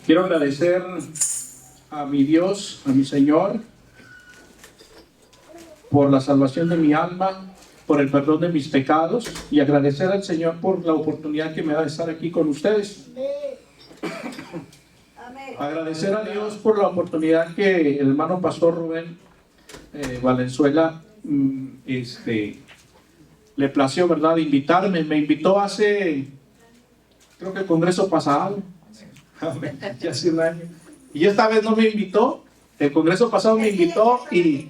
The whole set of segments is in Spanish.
Quiero agradecer a mi Dios, a mi Señor, por la salvación de mi alma, por el perdón de mis pecados, y agradecer al Señor por la oportunidad que me da de estar aquí con ustedes. Agradecer a Dios por la oportunidad que el hermano pastor Rubén Valenzuela le plació, ¿verdad?, invitarme. Me invitó hace, creo que el congreso pasado, ya hace un año, y esta vez no me invitó. El congreso pasado me invitó y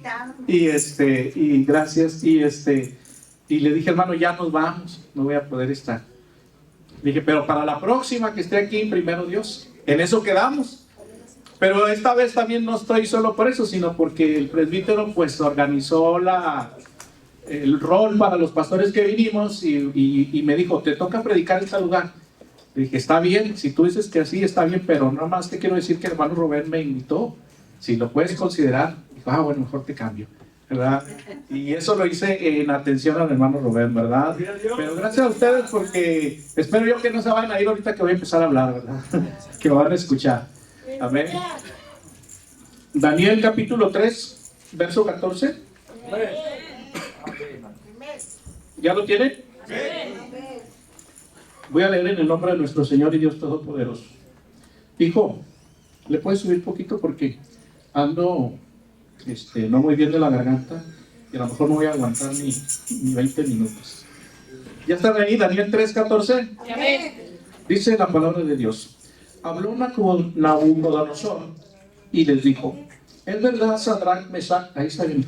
gracias, y le dije, hermano, ya nos vamos, no voy a poder estar. Le dije, pero para la próxima que esté aquí, primero Dios, en eso quedamos. Pero esta vez también no estoy solo por eso, sino porque el presbítero pues organizó el rol para los pastores que vinimos y me dijo, te toca predicar en este lugar. Le dije, está bien, si tú dices que así está bien, pero nada más te quiero decir que el hermano Rubén me invitó, si lo puedes considerar. Dijo, bueno, mejor te cambio, ¿verdad? Y eso lo hice en atención al hermano Rubén, ¿verdad? Pero gracias a ustedes, porque espero yo que no se vayan a ir ahorita que voy a empezar a hablar, ¿verdad? Que me van a escuchar. Amén. Daniel capítulo 3, verso 14. ¿Ya lo tienen? Voy a leer en el nombre de nuestro Señor y Dios Todopoderoso. Hijo, ¿le puedes subir poquito? Porque ando no muy bien de la garganta y a lo mejor no voy a aguantar ni 20 minutos. ¿Ya están ahí? Daniel 3:14. Dice la palabra de Dios. Habló Nabucodonosor y les dijo, es verdad, Sadrach, Mesach, ahí está bien,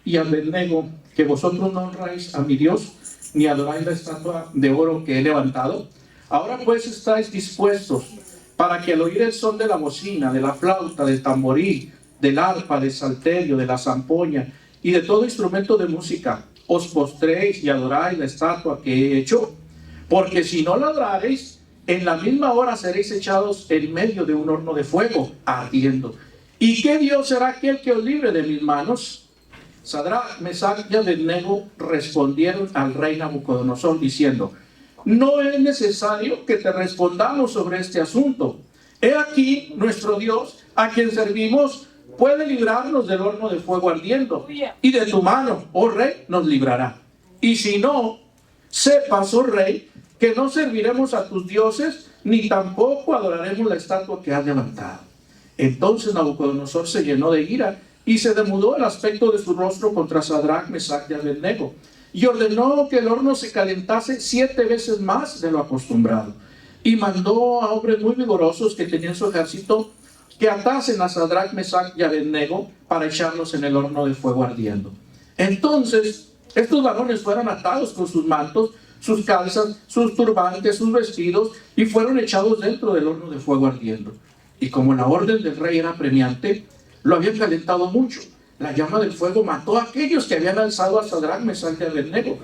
y Abednego, que vosotros no honráis a mi Dios, ni adoráis la estatua de oro que he levantado. Ahora pues estáis dispuestos para que al oír el son de la bocina, de la flauta, del tamboril, del arpa, del salterio, de la zampoña y de todo instrumento de música, os postréis y adoráis la estatua que he hecho. Porque si no la adorareis, en la misma hora seréis echados en medio de un horno de fuego ardiendo. ¿Y qué Dios será aquel que os libre de mis manos? Sadrach, Mesach y Abednego respondieron al rey Nabucodonosor diciendo, no es necesario que te respondamos sobre este asunto. He aquí nuestro Dios, a quien servimos, puede librarnos del horno de fuego ardiendo, y de tu mano, oh rey, nos librará. Y si no, sepas, oh rey, que no serviremos a tus dioses, ni tampoco adoraremos la estatua que has levantado. Entonces Nabucodonosor se llenó de ira y se demudó el aspecto de su rostro contra Sadrach, Mesach y Abednego, y ordenó que el horno se calentase 7 veces más de lo acostumbrado. Y mandó a hombres muy vigorosos que tenían su ejército que atasen a Sadrach, Mesach y Abednego para echarlos en el horno de fuego ardiendo. Entonces estos varones fueron atados con sus mantos, sus calzas, sus turbantes, sus vestidos, y fueron echados dentro del horno de fuego ardiendo. Y como la orden del rey era premiante, lo habían calentado mucho. La llama del fuego mató a aquellos que habían alzado a Sadrach, Mesach y Abednego.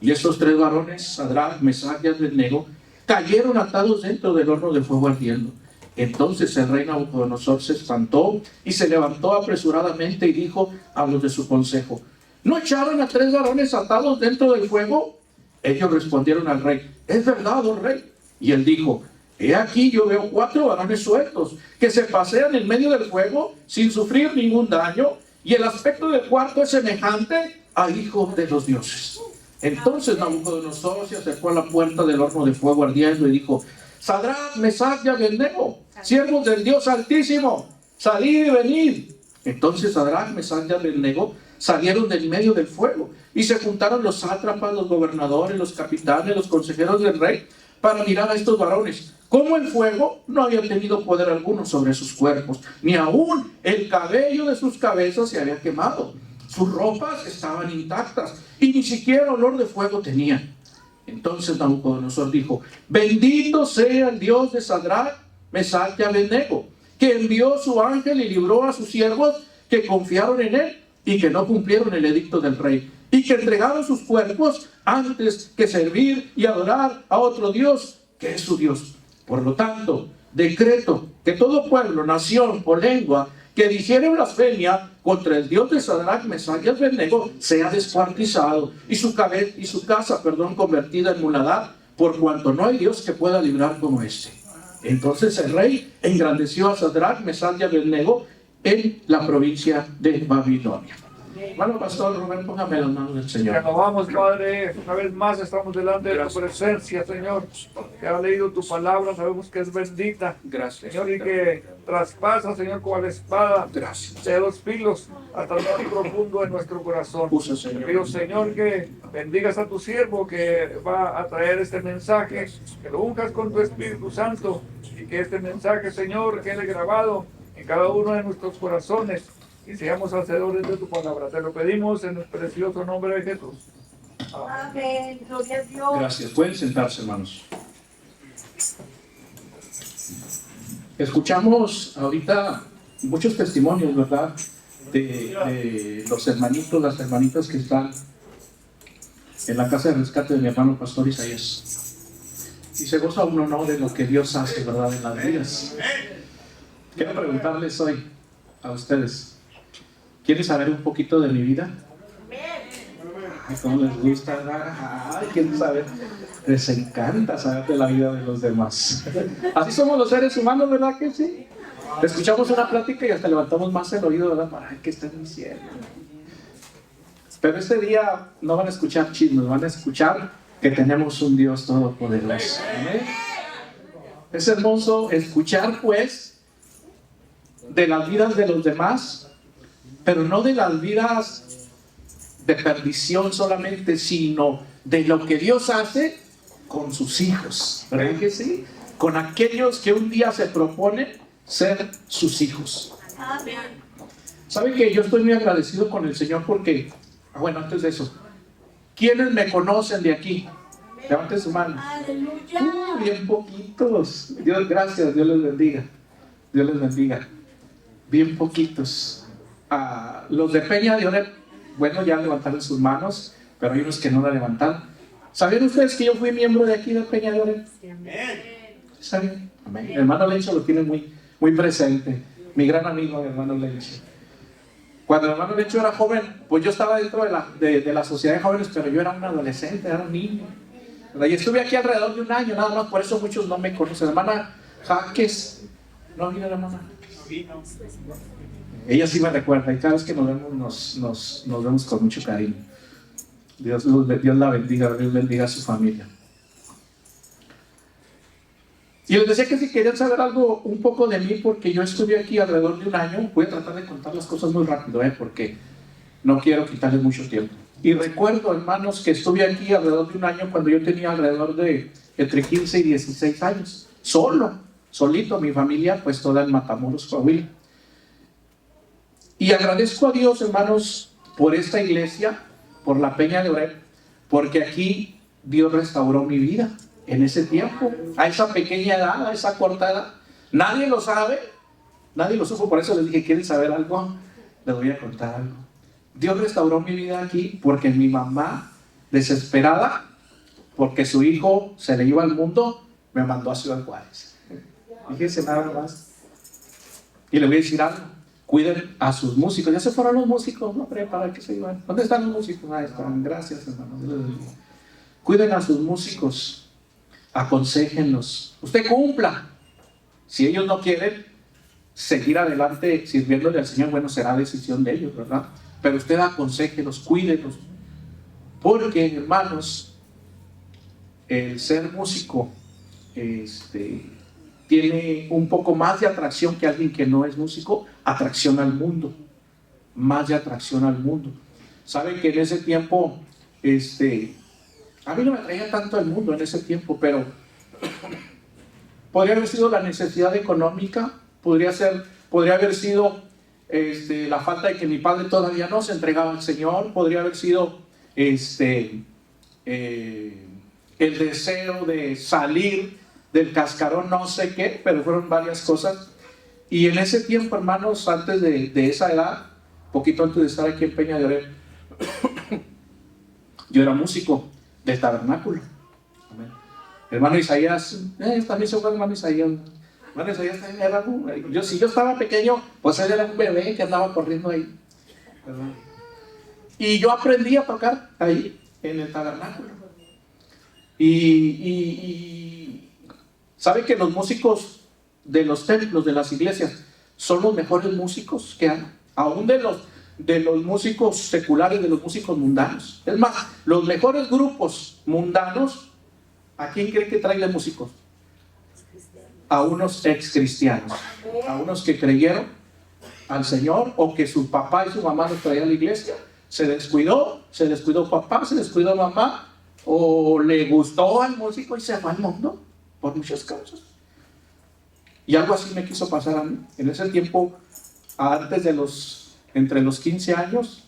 Y estos 3 varones, Sadrach, Mesach y Abednego, cayeron atados dentro del horno de fuego ardiendo. Entonces el rey Nabucodonosor se espantó y se levantó apresuradamente y dijo a los de su consejo, ¿no echaron a 3 varones atados dentro del fuego? Ellos respondieron al rey, es verdad, oh rey. Y él dijo, he aquí yo veo 4 varones sueltos que se pasean en medio del fuego sin sufrir ningún daño, y el aspecto del cuarto es semejante a hijo de los dioses. Entonces Nabucodonosor se acercó a la puerta del horno de fuego ardiendo y dijo, Sadrach, Mesach y Abednego, siervos del Dios Altísimo, salid y venid. Entonces Sadrach, Mesach y Abednego salieron del medio del fuego, y se juntaron los sátrapas, los gobernadores, los capitanes, los consejeros del rey, para mirar a estos varones, como el fuego no había tenido poder alguno sobre sus cuerpos, ni aún el cabello de sus cabezas se había quemado. Sus ropas estaban intactas, y ni siquiera olor de fuego tenían. Entonces Nabucodonosor dijo, bendito sea el Dios de Sadrach, Mesach y Abednego, que envió su ángel y libró a sus siervos que confiaron en él y que no cumplieron el edicto del rey, y que entregaron sus cuerpos antes que servir y adorar a otro Dios que es su Dios. Por lo tanto, decreto que todo pueblo, nación o lengua que dijere blasfemia contra el Dios de Sadrach, Mesach y Abednego sea descuartizado, y su casa convertida en muladar, por cuanto no hay Dios que pueda librar como este. Entonces el rey engrandeció a Sadrach, Mesach y Abednego en la provincia de Babilonia. Hermano pastor Rubén, póngame las manos del Señor. Te alabamos, Padre, una vez más estamos delante de tu presencia, Señor, que ha leído tu palabra, sabemos que es bendita, Gracias, Señor, y que traspasa, Señor, cual espada gracias. de dos filos hasta lo más profundo de nuestro corazón. Usa, Señor. Pido, Señor, que bendigas a tu siervo que va a traer este mensaje, que lo unjas con tu Espíritu Santo y que este mensaje, Señor, quede grabado en cada uno de nuestros corazones y seamos hacedores de tu palabra. Te lo pedimos en el precioso nombre de Jesús. Amén. Gloria a Dios. Gracias. Pueden sentarse, hermanos. Escuchamos ahorita muchos testimonios, ¿verdad? De los hermanitos, las hermanitas que están en la casa de rescate de mi hermano pastor Isaías. Y se goza uno, ¿no?, de lo que Dios hace, ¿verdad?, en las vidas. Quiero preguntarles hoy a ustedes, ¿quieren saber un poquito de mi vida? Ay, ¿cómo les gusta? Ay, ¿quieren saber? Les encanta saber de la vida de los demás. Así somos los seres humanos, ¿verdad que sí? Escuchamos una plática y hasta levantamos más el oído, ¿verdad? Para ver qué están diciendo. Pero este día no van a escuchar chismes, van a escuchar que tenemos un Dios todopoderoso. ¿Amén? Es hermoso escuchar, pues, de las vidas de los demás, pero no de las vidas de perdición solamente, sino de lo que Dios hace con sus hijos, ¿verdad que sí? Con aquellos que un día se proponen ser sus hijos. Amén. ¿Saben que yo estoy muy agradecido con el Señor porque, bueno, antes de eso, ¿quiénes me conocen de aquí? Levanten su mano. Aleluya. Bien poquitos. Dios, gracias, Dios les bendiga. Dios les bendiga. Bien poquitos. Los de Peña de Oreb, bueno, ya levantaron sus manos, pero hay unos que no la levantaron. ¿Sabían ustedes que yo fui miembro de aquí de Peña de Oreb? ¿Saben? Amén. Mi hermano Lencho lo tiene muy, muy presente. Mi gran amigo, mi hermano Lencho. Cuando mi hermano Lencho era joven, pues yo estaba dentro de la sociedad de jóvenes, pero yo era un adolescente, era un niño. ¿Verdad? Y estuve aquí alrededor de un año, nada más, por eso muchos no me conocen. Hermana Jaques, ¿no vino la hermana? Ella sí me recuerda y cada vez que nos vemos nos vemos con mucho cariño. Dios la bendiga, Dios bendiga a su familia. Y les decía que si querían saber algo, un poco de mí, porque yo estuve aquí alrededor de un año, voy a tratar de contar las cosas muy rápido, porque no quiero quitarles mucho tiempo. Y recuerdo, hermanos, que estuve aquí alrededor de un año cuando yo tenía alrededor de entre 15 y 16 años, solito, mi familia pues toda en Matamoros, Coahuila. Y agradezco a Dios, hermanos, por esta iglesia, por la Peña de Oreb, porque aquí Dios restauró mi vida en ese tiempo, a esa pequeña edad, a esa corta edad. Nadie lo sabe, nadie lo supo, por eso les dije, ¿quieren saber algo? Les voy a contar algo. Dios restauró mi vida aquí porque mi mamá, desesperada, porque su hijo se le iba al mundo, me mandó a Ciudad Juárez. Fíjense nada más. Y le voy a decir algo. Cuiden a sus músicos. Ya se fueron los músicos, ¿no? ¿Para qué se iban? ¿Dónde están los músicos? Ahí están. Gracias, hermanos. Cuiden a sus músicos. Aconséjenlos. Usted cumpla. Si ellos no quieren seguir adelante sirviéndole al Señor, bueno, será decisión de ellos, ¿verdad? Pero usted aconséjenlos, cuídenlos. Porque, hermanos, el ser músico tiene un poco más de atracción que alguien que no es músico, atracción al mundo, más de atracción al mundo. Saben que en ese tiempo, a mí no me atraía tanto el mundo en ese tiempo, pero podría haber sido la necesidad económica, podría haber sido la falta de que mi padre todavía no se entregaba al Señor, podría haber sido el deseo de salir del cascarón, no sé qué, pero fueron varias cosas. Y en ese tiempo, hermanos, antes de esa edad, poquito antes de estar aquí en Peña de Oreb, yo era músico del tabernáculo. Amén. Hermano Isaías, también se fue hermano Isaías. Hermano Isaías también era si yo estaba pequeño, pues él era un bebé que andaba corriendo ahí, ¿verdad? Y yo aprendí a tocar ahí, en el tabernáculo. Y sabe que los músicos de los templos, de las iglesias, son los mejores músicos que hay, aún de los músicos seculares, de los músicos mundanos. Es más, los mejores grupos mundanos, ¿a quién cree que traen de músicos? A unos ex cristianos, a unos que creyeron al Señor, o que su papá y su mamá los traían a la iglesia. Se descuidó papá, se descuidó mamá, o le gustó al músico y se fue al mundo por muchas causas. Y algo así me quiso pasar a mí. En ese tiempo, entre los 15 años,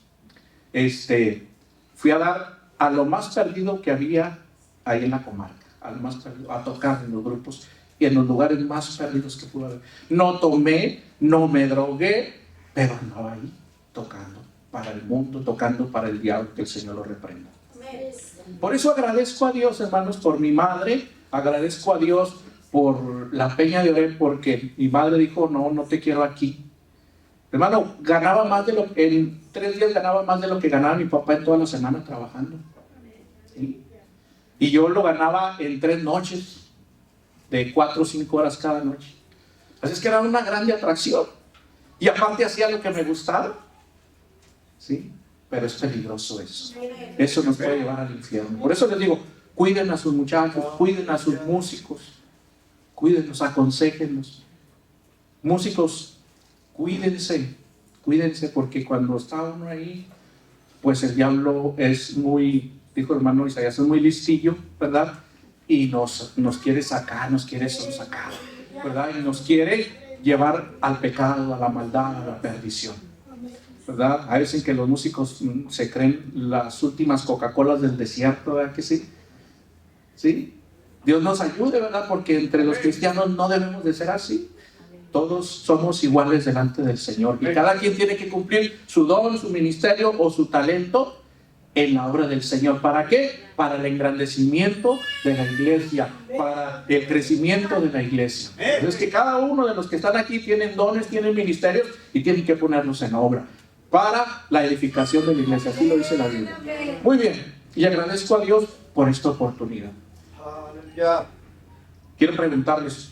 fui a dar a lo más perdido que había ahí en la comarca, a tocar en los grupos y en los lugares más perdidos que pudo haber. No tomé, no me drogué, pero andaba ahí tocando para el mundo, tocando para el diablo, que el Señor lo reprenda. Por eso agradezco a Dios, hermanos, por mi madre, agradezco a Dios por la Peña de Oreb, porque mi madre dijo, no te quiero aquí. Hermano, en 3 días ganaba más de lo que ganaba mi papá en toda la semana trabajando. ¿Sí? Y yo lo ganaba en 3 noches, de 4 o 5 horas cada noche. Así es que era una grande atracción. Y aparte hacía lo que me gustaba. ¿Sí? Pero es peligroso eso. Eso nos puede llevar al infierno. Por eso les digo, cuiden a sus muchachos, cuiden a sus músicos, cuídenlos, aconséjenlos. Músicos, cuídense, porque cuando está uno ahí, pues el diablo es muy, dijo el hermano Isaías, es muy listillo, ¿verdad? Y nos quiere sacar, nos quiere sacar, ¿verdad? Y nos quiere llevar al pecado, a la maldad, a la perdición, ¿verdad? A veces que los músicos se creen las últimas Coca-Colas del desierto, ¿verdad que sí? ¿Sí? Dios nos ayude, ¿verdad? Porque entre los cristianos no debemos de ser así. Todos somos iguales delante del Señor y cada quien tiene que cumplir su don, su ministerio o su talento en la obra del Señor. ¿Para qué? Para el engrandecimiento de la iglesia, para el crecimiento de la iglesia. Entonces, que cada uno de los que están aquí tienen dones, tienen ministerios y tienen que ponerlos en obra para la edificación de la iglesia. Así lo dice la Biblia. Muy bien, y agradezco a Dios por esta oportunidad. Quiero preguntarles,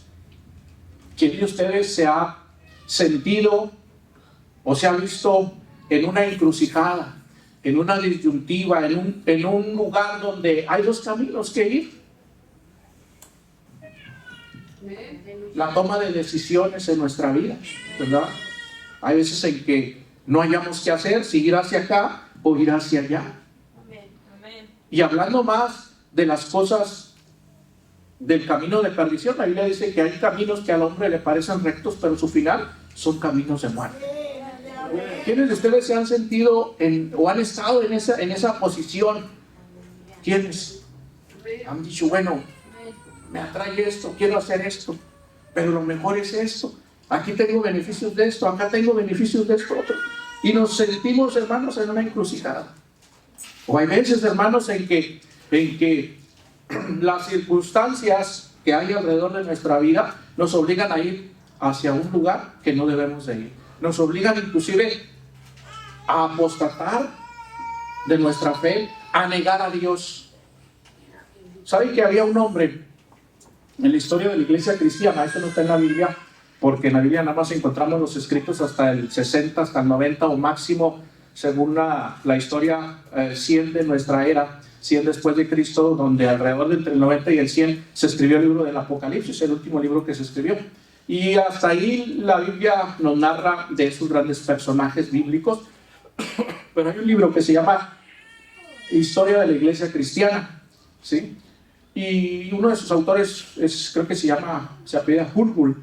¿quién de ustedes se ha sentido o se ha visto en una encrucijada, en una disyuntiva, en un lugar donde hay 2 caminos que ir? La toma de decisiones en nuestra vida, ¿verdad? Hay veces en que no hayamos qué hacer, si ir hacia acá o ir hacia allá. Y hablando más de las cosas del camino de perdición, la Biblia dice que hay caminos que al hombre le parecen rectos, pero su final son caminos de muerte. ¿Quiénes de ustedes se han sentido o han estado en esa posición? ¿Quiénes han dicho, bueno, me atrae esto, quiero hacer esto, pero lo mejor es esto, aquí tengo beneficios de esto, acá tengo beneficios de esto otro, y nos sentimos, hermanos, en una encrucijada? O hay veces, hermanos, en que las circunstancias que hay alrededor de nuestra vida nos obligan a ir hacia un lugar que no debemos de ir. Nos obligan inclusive a apostatar de nuestra fe, a negar a Dios. ¿Saben que había un hombre en la historia de la iglesia cristiana? Esto no está en la Biblia, porque en la Biblia nada más encontramos los escritos hasta el 60, hasta el 90 o máximo, según la historia 100 de nuestra era, 100 después de Cristo, donde alrededor de entre el 90 y el 100 se escribió el libro del Apocalipsis, el último libro que se escribió. Y hasta ahí la Biblia nos narra de esos grandes personajes bíblicos. Pero hay un libro que se llama Historia de la Iglesia Cristiana, ¿sí? Y uno de sus autores creo que se apellida Hurbull.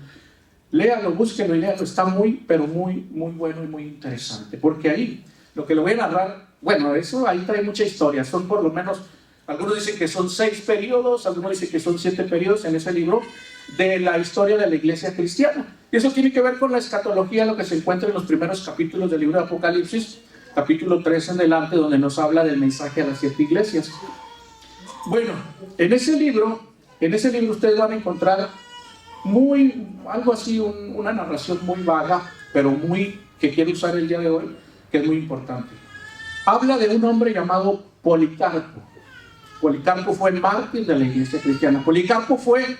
Léalo, búsquenlo y léalo. Está muy, pero muy, muy bueno y muy interesante. Porque ahí, lo que le voy a narrar, bueno, eso ahí trae mucha historia. Son por lo menos, algunos dicen que son 6 periodos, algunos dicen que son 7 periodos en ese libro de la historia de la iglesia cristiana. Y eso tiene que ver con la escatología, lo que se encuentra en los primeros capítulos del libro de Apocalipsis, capítulo 3 en adelante, donde nos habla del mensaje a las 7 iglesias. Bueno, en ese libro ustedes van a encontrar algo así, una narración muy vaga, pero que quiero usar el día de hoy, que es muy importante. Habla de un hombre llamado Policarpo. Policarpo fue el mártir de la iglesia cristiana. Policarpo fue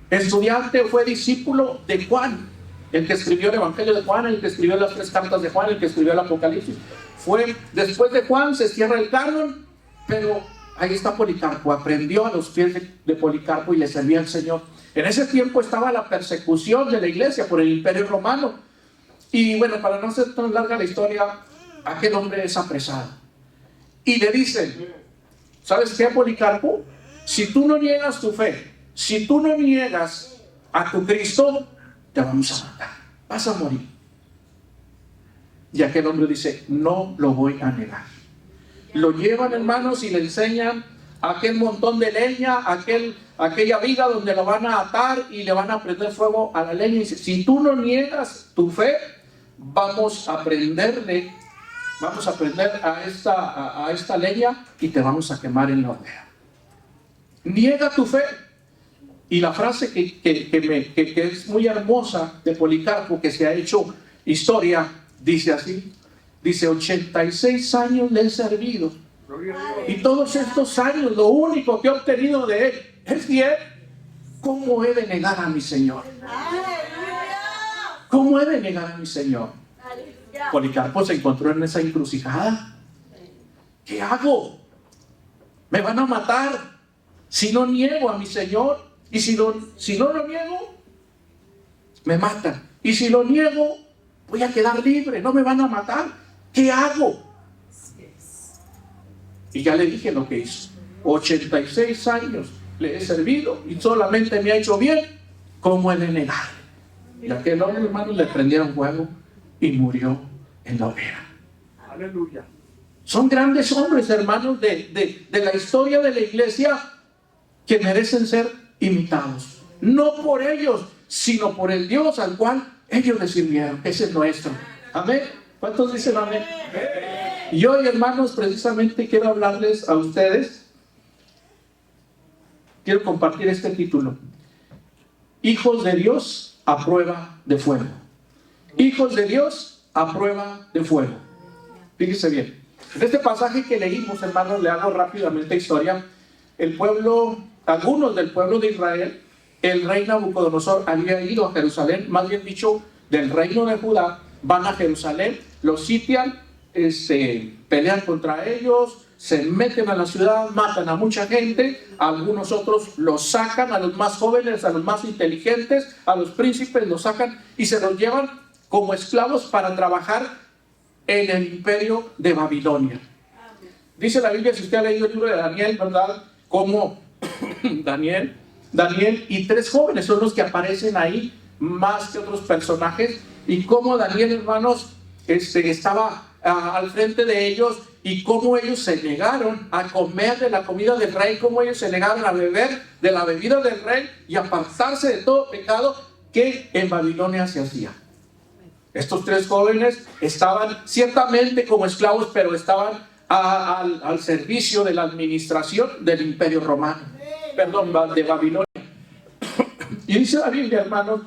estudiante o fue discípulo de Juan, el que escribió el Evangelio de Juan, el que escribió las 3 cartas de Juan, el que escribió el Apocalipsis. Fue después de Juan, se cierra el canon, pero ahí está Policarpo, aprendió a los pies de Policarpo y le servía al Señor. En ese tiempo estaba la persecución de la iglesia por el Imperio Romano. Y bueno, para no ser tan larga la historia, aquel hombre es apresado. Y le dicen, ¿sabes qué, Policarpo? Si tú no niegas tu fe, si tú no niegas a tu Cristo, te vamos a matar, vas a morir. Y aquel hombre dice, no lo voy a negar. Lo llevan, hermanos, y le enseñan aquel montón de leña, aquella viga donde lo van a atar y le van a prender fuego a la leña. Y dice, si tú no niegas tu fe, vamos a prender a esta leña y te vamos a quemar en la hoguera. Niega tu fe. Y la frase que es muy hermosa de Policarpo, que se ha hecho historia, dice así, dice, 86 años le he servido, y todos estos años lo único que he obtenido de él es bien. ¿Cómo he de negar a mi Señor? ¿Cómo he de negar a mi Señor? Policarpo se encontró en esa encrucijada. ¿Qué hago? ¿Me van a matar si no niego a mi Señor? Y si no lo niego, me matan. Y si lo niego, voy a quedar libre, no me van a matar. ¿Qué hago? Y ya le dije lo que hizo. 86 años le he servido y solamente me ha hecho bien. ¿Cómo he de negar? Y aquel hombre, hermanos, le prendieron fuego y murió en la hoguera. Aleluya. Son grandes hombres, hermanos, de la historia de la iglesia, que merecen ser imitados, no por ellos, sino por el Dios al cual ellos le sirvieron. Ese es nuestro. Amén. ¿Cuántos dicen amén? Y hoy, hermanos, precisamente quiero hablarles a ustedes, quiero compartir este título: Hijos de Dios a prueba de fuego. Hijos de Dios a prueba de fuego. Fíjense bien, en este pasaje que leímos, hermanos, le hago rápidamente historia. Algunos del pueblo de Israel, el rey Nabucodonosor había ido a Jerusalén, más bien dicho, del reino de Judá, van a Jerusalén, los sitian, pelean contra ellos, se meten a la ciudad, matan a mucha gente, a algunos otros los sacan, a los más jóvenes, a los más inteligentes, a los príncipes los sacan y se los llevan como esclavos para trabajar en el imperio de Babilonia. Dice la Biblia, si usted ha leído el libro de Daniel, ¿verdad?, como Daniel y 3 jóvenes son los que aparecen ahí, más que otros personajes, y cómo Daniel, hermanos, estaba al frente de ellos, y cómo ellos se negaron a comer de la comida del rey, cómo ellos se negaron a beber de la bebida del rey y apartarse de todo pecado que en Babilonia se hacía. Estos 3 jóvenes estaban ciertamente como esclavos, pero estaban al servicio de la administración del Imperio Romano, de Babilonia. Y dice la Biblia, hermanos,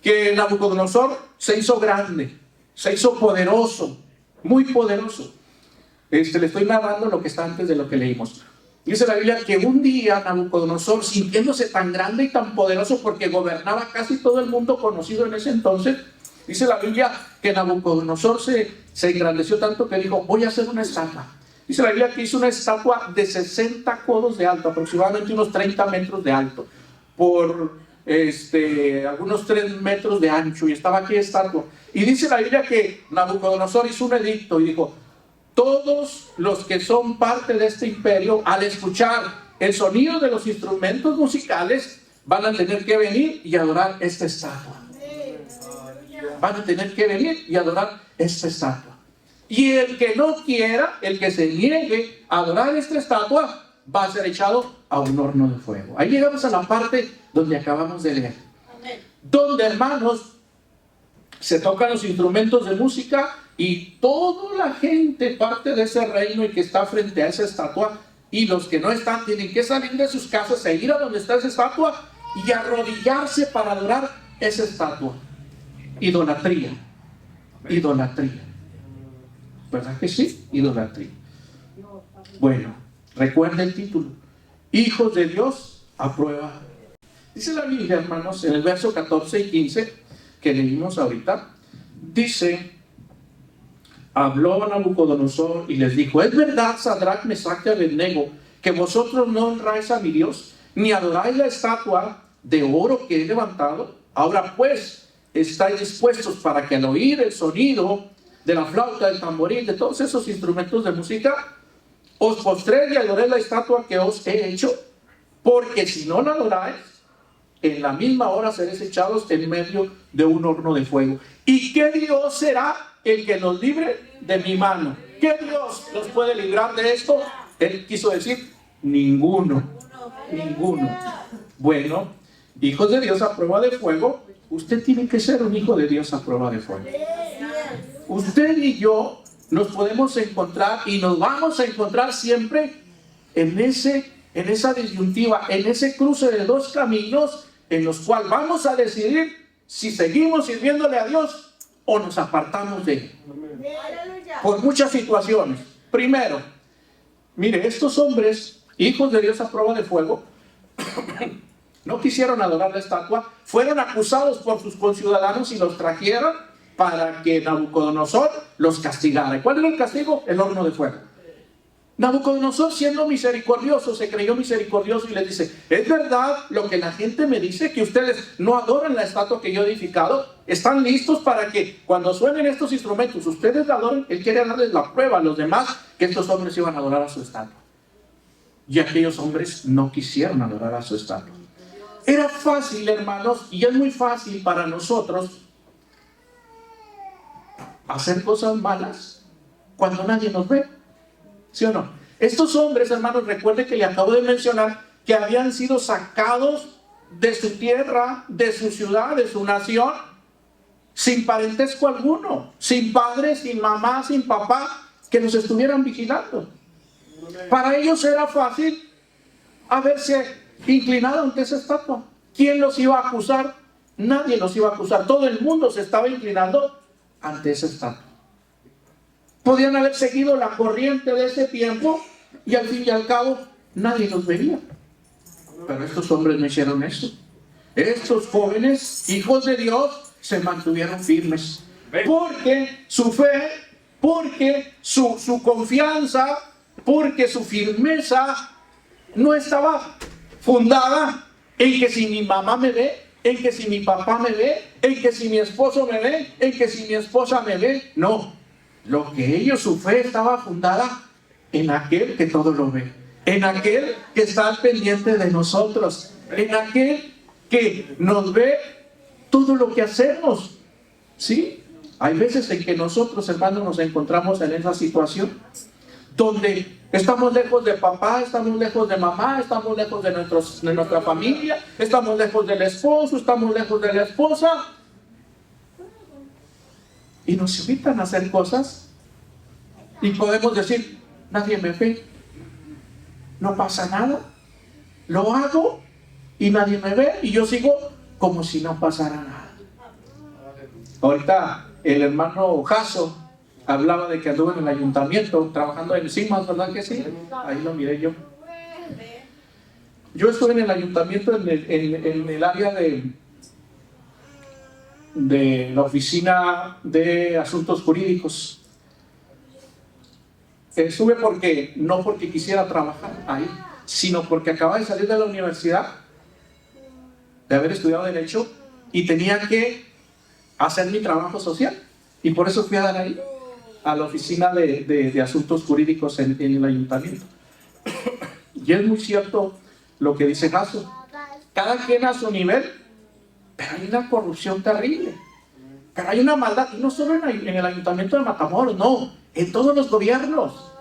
que Nabucodonosor se hizo grande, se hizo poderoso, muy poderoso. Le estoy narrando lo que está antes de lo que leímos. Dice la Biblia que un día Nabucodonosor, sintiéndose tan grande y tan poderoso, porque gobernaba casi todo el mundo conocido en ese entonces, dice la Biblia que Nabucodonosor se engrandeció tanto que dijo, voy a hacer una estatua. Dice la Biblia que hizo una estatua de 60 codos de alto, aproximadamente unos 30 metros de alto, por algunos 3 metros de ancho, y estaba aquí estatua. Y dice la Biblia que Nabucodonosor hizo un edicto y dijo, todos los que son parte de este imperio, al escuchar el sonido de los instrumentos musicales, van a tener que venir y adorar esta estatua. Van a tener que venir y adorar esta estatua. Y el que no quiera, el que se niegue a adorar esta estatua, va a ser echado a un horno de fuego. Ahí llegamos a la parte donde acabamos de leer. Donde, hermanos, se tocan los instrumentos de música y toda la gente parte de ese reino y que está frente a esa estatua, y los que no están tienen que salir de sus casas e ir a donde está esa estatua y arrodillarse para adorar esa estatua. Idolatría. ¿Verdad que sí? Idolatría. Bueno, recuerda el título: Hijos de Dios a prueba Dice la Biblia, hermanos, en el verso 14 y 15 que leímos ahorita, dice, habló Nabucodonosor y les dijo, ¿es verdad, Sadrach, Mesach y Abednego, que vosotros no honráis a mi Dios, ni adoráis la estatua de oro que he levantado? Ahora pues, estáis dispuestos para que al oír el sonido de la flauta, del tamboril, de todos esos instrumentos de música, os postréis y adoréis la estatua que os he hecho, porque si no la adoráis, en la misma hora seréis echados en medio de un horno de fuego. ¿Y qué Dios será el que nos libre de mi mano? ¿Qué Dios nos puede librar de esto? Él quiso decir, ninguno. Ninguno. Bueno, hijos de Dios a prueba de fuego, usted tiene que ser un hijo de Dios a prueba de fuego. Usted y yo nos podemos encontrar y nos vamos a encontrar siempre en esa disyuntiva, en ese cruce de dos caminos en los cuales vamos a decidir si seguimos sirviéndole a Dios o nos apartamos de Él. Por muchas situaciones. Primero, mire, estos hombres, hijos de Dios a prueba de fuego, no quisieron adorar la estatua, fueron acusados por sus conciudadanos y los trajeron para que Nabucodonosor los castigara. ¿Y cuál era el castigo? El horno de fuego. Nabucodonosor, siendo misericordioso, se creyó misericordioso y les dice, ¿es verdad lo que la gente me dice, que ustedes no adoran la estatua que yo he edificado? ¿Están listos para que cuando suenen estos instrumentos ustedes la adoren? Él quiere darles la prueba a los demás que estos hombres iban a adorar a su estatua. Y aquellos hombres no quisieron adorar a su estatua. Era fácil, hermanos, y es muy fácil para nosotros hacer cosas malas cuando nadie nos ve. ¿Sí o no? Estos hombres, hermanos, recuerden que le acabo de mencionar que habían sido sacados de su tierra, de su ciudad, de su nación, sin parentesco alguno, sin padre, sin mamá, sin papá, que los estuvieran vigilando. Para ellos era fácil haberse inclinado ante esa estatua. ¿Quién los iba a acusar? Nadie los iba a acusar. Todo el mundo se estaba inclinando ante esa estatua. Podían haber seguido la corriente de ese tiempo y al fin y al cabo nadie los veía. Pero estos hombres no hicieron eso. Estos jóvenes, hijos de Dios, se mantuvieron firmes. Porque su fe, porque su confianza, porque su firmeza no estaba fundada en que si mi mamá me ve, en que si mi papá me ve, en que si mi esposo me ve, en que si mi esposa me ve. No. Lo que ellos, su fe estaba fundada en aquel que todo lo ve, en aquel que está al pendiente de nosotros, en aquel que nos ve todo lo que hacemos. ¿Sí? Hay veces en que nosotros, hermanos, nos encontramos en esa situación donde estamos lejos de papá, estamos lejos de mamá, estamos lejos de nuestra familia, estamos lejos del esposo, estamos lejos de la esposa. Y nos invitan a hacer cosas y podemos decir, nadie me ve, no pasa nada, lo hago y nadie me ve y yo sigo como si no pasara nada. Ahorita el hermano Jaso hablaba de que anduvo en el ayuntamiento trabajando en CIMAS, ¿verdad que sí? Ahí lo miré yo. Yo estuve en el ayuntamiento en el área de la oficina de asuntos jurídicos. Estuve no porque quisiera trabajar ahí, sino porque acababa de salir de la universidad, de haber estudiado Derecho, y tenía que hacer mi trabajo social. Y por eso fui a dar ahí, a la oficina de asuntos jurídicos en el ayuntamiento. Y es muy cierto lo que dice Jaso. Cada quien a su nivel, pero hay una corrupción terrible, pero hay una maldad, y no solo en el ayuntamiento de Matamoros, no, en todos los gobiernos,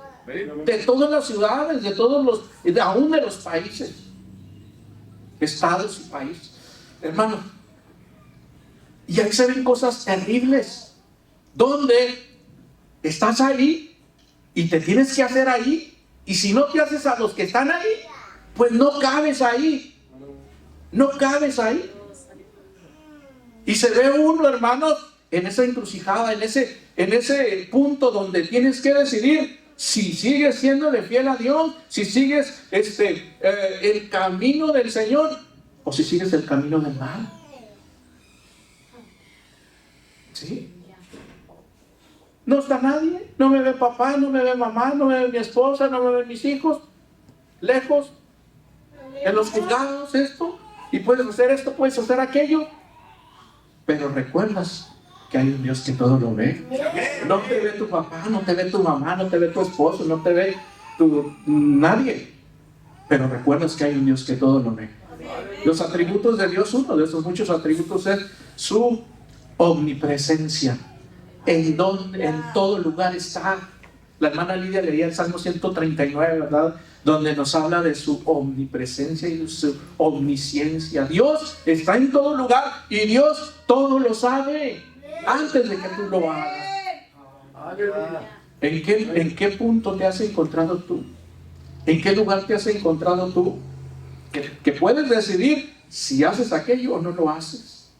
de todas las ciudades, aún de los países, estados y países, hermano. Y ahí se ven cosas terribles, donde estás ahí y te tienes que hacer ahí, y si no te haces a los que están ahí, pues no cabes ahí, no cabes ahí. Y se ve uno, hermanos, en esa encrucijada, en ese punto donde tienes que decidir si sigues siéndole fiel a Dios, si sigues el camino del Señor, o si sigues el camino del mal. ¿Sí? No está nadie, no me ve papá, no me ve mamá, no me ve mi esposa, no me ven mis hijos, lejos, en los juzgados, esto, y puedes hacer esto, puedes hacer aquello, pero recuerdas que hay un Dios que todo lo ve. No te ve tu papá, no te ve tu mamá, no te ve tu esposo, no te ve nadie, pero recuerdas que hay un Dios que todo lo ve. Los atributos de Dios, uno de esos muchos atributos es su omnipresencia. En todo lugar está. La hermana Lidia leía el Salmo 139, ¿verdad? Donde nos habla de su omnipresencia y de su omnisciencia. Dios está en todo lugar y Dios todo lo sabe antes de que tú lo hagas. ¿En qué punto te has encontrado tú? ¿En qué lugar te has encontrado tú? Que puedes decidir si haces aquello o no lo haces.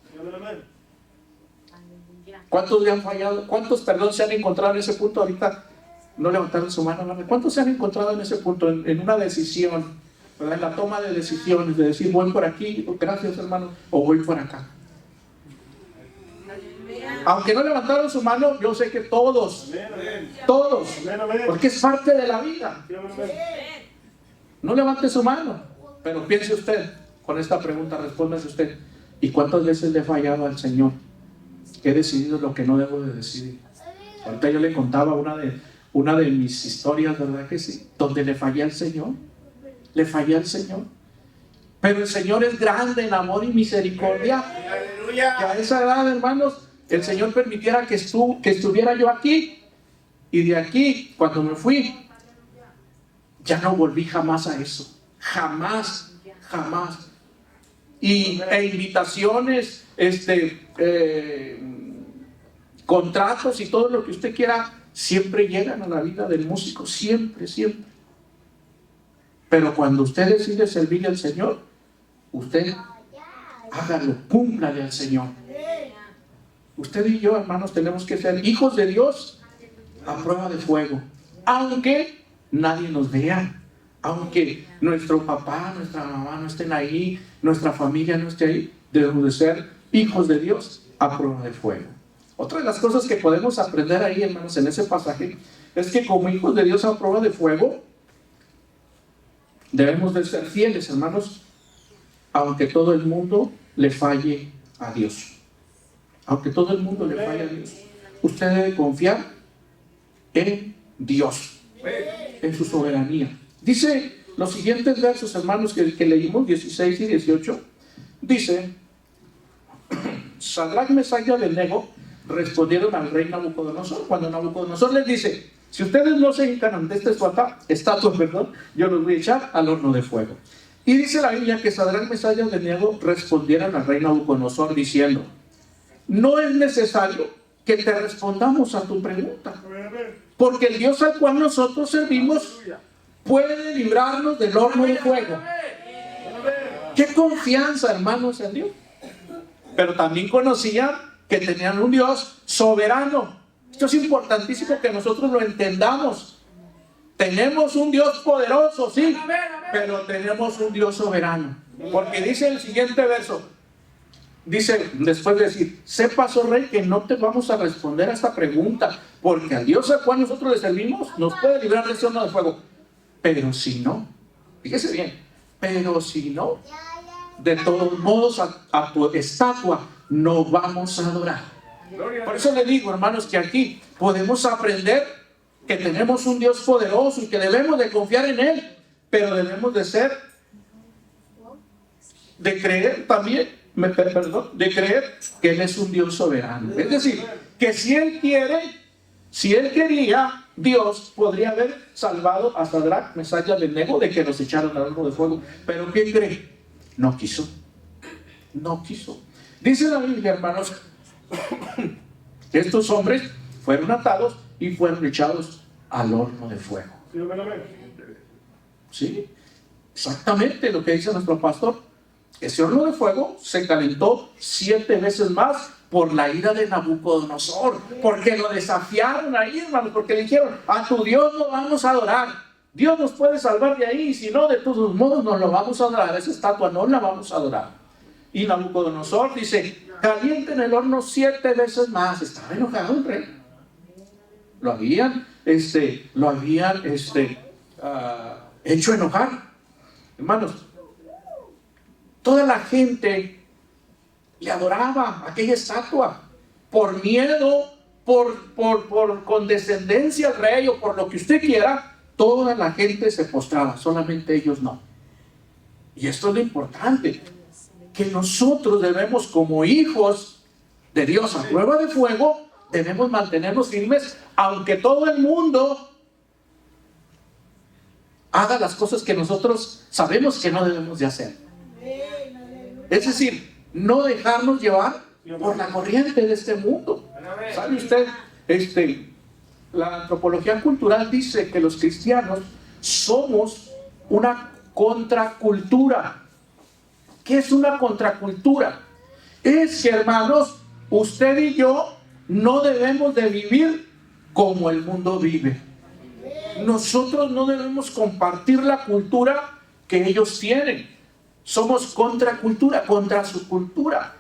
¿Cuántos le han fallado? ¿Cuántos, se han encontrado en ese punto ahorita? No levantaron su mano. ¿Cuántos se han encontrado en ese punto? En una decisión, ¿verdad? En la toma de decisiones, de decir, voy por aquí, gracias hermano, o voy por acá. Aunque no levantaron su mano, yo sé que todos, porque es parte de la vida. No levante su mano, pero piense usted, con esta pregunta, respóndase usted, ¿y cuántas veces le he fallado al Señor? He decidido lo que no debo de decidir. Ahorita yo le contaba una de mis historias, ¿verdad que sí? Donde le fallé al Señor. Le fallé al Señor. Pero el Señor es grande en amor y misericordia. Que a esa edad, hermanos, el Señor permitiera que estuviera yo aquí. Y de aquí, cuando me fui, ya no volví jamás a eso. Jamás. E invitaciones, contratos y todo lo que usted quiera, siempre llegan a la vida del músico, siempre. Pero cuando usted decide servirle al Señor, usted hágalo, cúmplale al Señor. Usted y yo, hermanos, tenemos que ser hijos de Dios a prueba de fuego, aunque nadie nos vea, aunque nuestro papá, nuestra mamá no estén ahí, nuestra familia no esté ahí, debemos de ser hijos de Dios a prueba de fuego. Otra de las cosas que podemos aprender ahí, hermanos, en ese pasaje, es que como hijos de Dios a prueba de fuego, debemos de ser fieles, hermanos, aunque todo el mundo le falle a Dios. Aunque todo el mundo le falle a Dios, usted debe confiar en Dios, en su soberanía. Dice los siguientes versos, hermanos, que leímos, 16 y 18, dice: Sadrach, Mesach y Abednego respondieron al rey Nabucodonosor. Cuando Nabucodonosor les dice: si ustedes no se hincan ante esta estatua, yo los voy a echar al horno de fuego. Y dice la Biblia que Sadrach, Mesach y Abednego respondieron al rey Nabucodonosor diciendo: no es necesario que te respondamos a tu pregunta, porque el Dios al cual nosotros servimos puede librarnos del horno de fuego. Qué confianza, hermanos, en Dios. Pero también conocían que tenían un Dios soberano. Esto es importantísimo que nosotros lo entendamos. Tenemos un Dios poderoso, sí, pero tenemos un Dios soberano. Porque dice el siguiente verso, dice, después de decir: sepas, oh rey, que no te vamos a responder a esta pregunta, porque al Dios al cual nosotros le servimos nos puede librar de ese horno de fuego. Pero si no, fíjese bien, pero si no, de todos modos a tu estatua no vamos a adorar. Por eso le digo, hermanos, que aquí podemos aprender que tenemos un Dios poderoso y que debemos de confiar en Él, pero debemos de creer también, de creer que Él es un Dios soberano. Es decir, que si Él quería, Dios podría haber salvado a Sadrach, Mesach y Abednego de que los echaron al horno de fuego. Pero ¿quién cree? No quiso. Dice la Biblia, hermanos, que estos hombres fueron atados y fueron echados al horno de fuego. Sí, exactamente lo que dice nuestro pastor. Ese horno de fuego se calentó 7 veces más por la ira de Nabucodonosor, porque lo desafiaron ahí, hermanos, porque le dijeron: a tu Dios no vamos a adorar. Dios nos puede salvar de ahí, y si no, de todos modos nos lo vamos a adorar. Esa estatua no la vamos a adorar. Y Nabucodonosor dice, caliente en el horno 7 veces más. Estaba enojado el rey. Lo habían hecho enojar. Hermanos, toda la gente le adoraba aquella estatua por miedo, por condescendencia al rey o por lo que usted quiera. Toda la gente se postraba, solamente ellos no. Y esto es lo importante, que nosotros debemos, como hijos de Dios a prueba de fuego, debemos mantenernos firmes, aunque todo el mundo haga las cosas que nosotros sabemos que no debemos de hacer. Es decir, no dejarnos llevar por la corriente de este mundo. ¿Sabe usted? La antropología cultural dice que los cristianos somos una contracultura. ¿Qué es una contracultura? Es que, hermanos, usted y yo no debemos de vivir como el mundo vive. Nosotros no debemos compartir la cultura que ellos tienen. Somos contracultura, contra su cultura.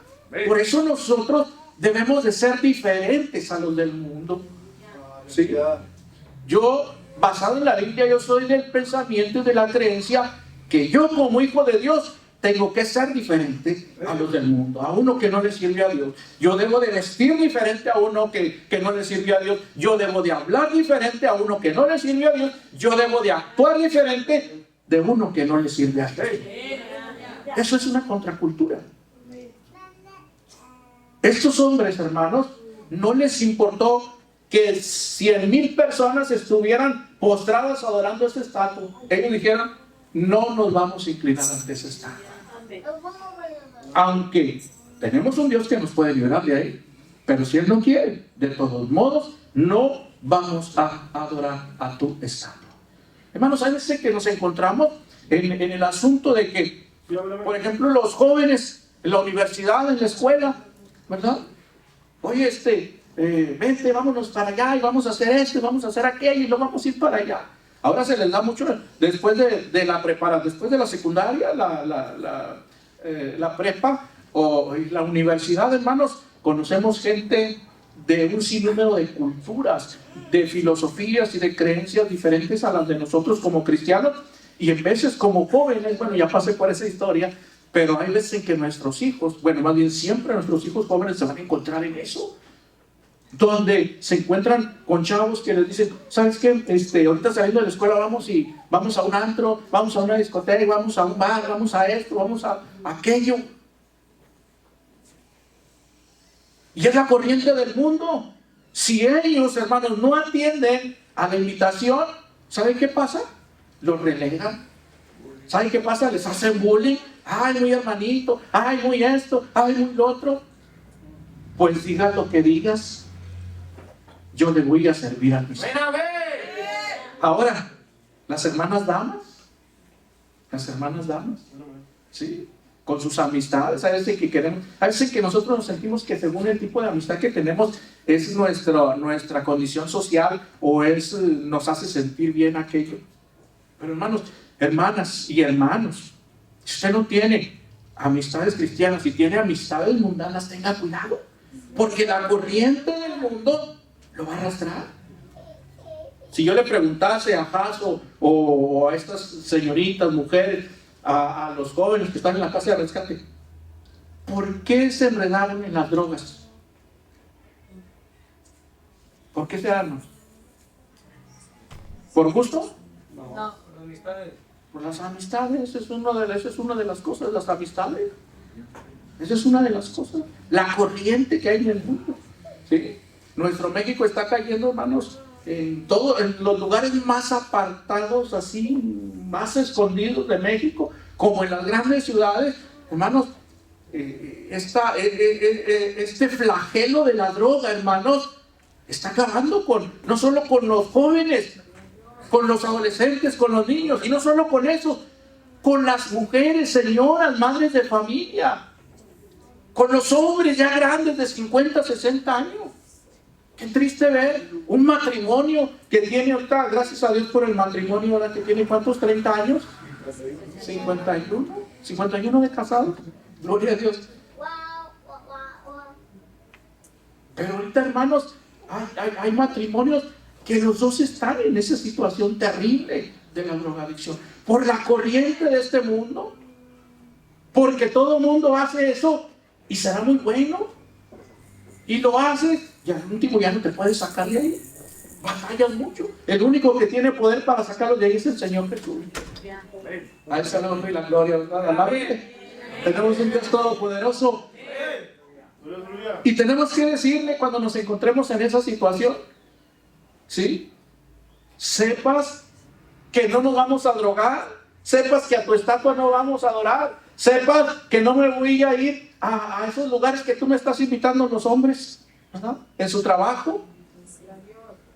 Por eso nosotros debemos de ser diferentes a los del mundo. ¿Sí? Yo, basado en la Biblia, yo soy del pensamiento y de la creencia que yo, como hijo de Dios, tengo que ser diferente a los del mundo, a uno que no le sirve a Dios. Yo debo de vestir diferente a uno que no le sirve a Dios. Yo debo de hablar diferente a uno que no le sirve a Dios. Yo debo de actuar diferente de uno que no le sirve a Dios. Eso es una contracultura. Estos hombres, hermanos, no les importó que 100,000 personas estuvieran postradas adorando esta estatua. Ellos dijeron, no nos vamos a inclinar ante esa estatua. Aunque tenemos un Dios que nos puede librar de ahí, pero si Él no quiere, de todos modos, no vamos a adorar a tu estatua. Hermanos, hay veces que nos encontramos en el asunto de que, por ejemplo, los jóvenes en la universidad, en la escuela, ¿verdad? Oye, vente, vámonos para allá y vamos a hacer esto y vamos a hacer aquello y lo vamos a ir para allá. Ahora se les da mucho después de la preparación, después de la secundaria, la prepa o la universidad, hermanos, conocemos gente de un sinnúmero de culturas, de filosofías y de creencias diferentes a las de nosotros como cristianos, y en veces como jóvenes, bueno, ya pasé por esa historia, pero hay veces en que nuestros hijos, bueno, más bien siempre nuestros hijos jóvenes se van a encontrar en eso, donde se encuentran con chavos que les dicen, ¿sabes qué? Ahorita saliendo de la escuela vamos a un antro, vamos a una discoteca, vamos a un bar, vamos a esto, vamos a aquello. Y es la corriente del mundo. Si ellos, hermanos, no atienden a la invitación, ¿saben qué pasa? Los relegan. ¿Saben qué pasa? Les hacen bullying. Ay, muy hermanito, ay, muy esto, ay, muy lo otro. Pues digas lo que digas, yo le voy a servir a mi Señor. Ahora, las hermanas damas, ¿sí? Con sus amistades, a veces que nosotros nos sentimos que según el tipo de amistad que tenemos es nuestra condición social o nos hace sentir bien aquello. Pero hermanos, hermanas y hermanos, si usted no tiene amistades cristianas y tiene amistades mundanas, tenga cuidado, porque la corriente del mundo lo va a arrastrar. Si yo le preguntase a Haas o a estas señoritas, mujeres, a los jóvenes que están en la casa de rescate, ¿por qué se enredaron en las drogas? ¿Por qué se arman? ¿Por gusto? No, por amistades. Por las amistades, esa es una de las cosas, las amistades. Esa es una de las cosas. La corriente que hay en el mundo. ¿Sí? Nuestro México está cayendo, hermanos, en los lugares más apartados, así, más escondidos de México, como en las grandes ciudades, hermanos. Este flagelo de la droga, hermanos, está acabando no solo con los jóvenes, con los adolescentes, con los niños, y no solo con eso, con las mujeres, señoras, madres de familia, con los hombres ya grandes de 50, 60 años. Qué triste ver un matrimonio que tiene ahorita, gracias a Dios por el matrimonio, ahora que tiene ¿cuántos? 30 años. 51 de casado. Gloria a Dios. Pero ahorita, hermanos, hay matrimonios que los dos están en esa situación terrible de la drogadicción. Por la corriente de este mundo. Porque todo el mundo hace eso y será muy bueno. Y lo haces y al último ya no te puedes sacar de ahí. Batallas mucho. El único que tiene poder para sacarlos de ahí es el Señor Jesús. A Él sea la honra y la gloria, ¿verdad? Tenemos un Dios todopoderoso. Y tenemos que decirle cuando nos encontremos en esa situación, ¿sí? Sepas que no nos vamos a drogar, sepas que a tu estatua no vamos a adorar, sepas que no me voy a ir a esos lugares que tú me estás invitando los hombres, ¿verdad? En su trabajo.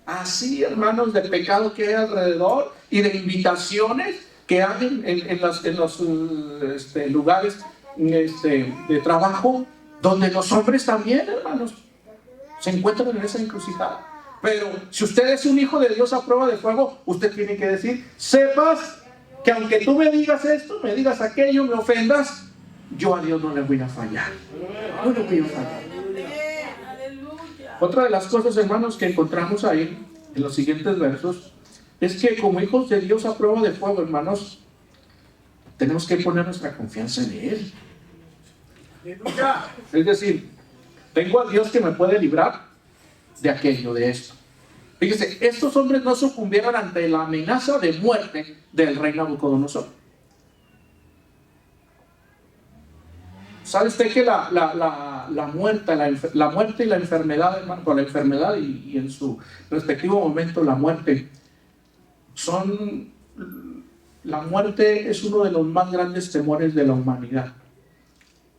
Así, hermanos, de pecado que hay alrededor y de invitaciones que hay en los lugares de trabajo, donde los hombres también, hermanos, se encuentran en esa encrucijada. Pero si usted es un hijo de Dios a prueba de fuego, usted tiene que decir, sepas que aunque tú me digas esto, me digas aquello, me ofendas, yo a Dios no le voy a fallar. No le voy a fallar. Otra de las cosas, hermanos, que encontramos ahí en los siguientes versos es que como hijos de Dios a prueba de fuego, hermanos, tenemos que poner nuestra confianza en Él. Es decir, tengo a Dios que me puede librar de aquello, de esto. Fíjese, estos hombres no sucumbieron ante la amenaza de muerte del rey Nabucodonosor. ¿Sabe usted que la muerte y la enfermedad, hermano, con la enfermedad y en su respectivo momento la muerte, la muerte es uno de los más grandes temores de la humanidad?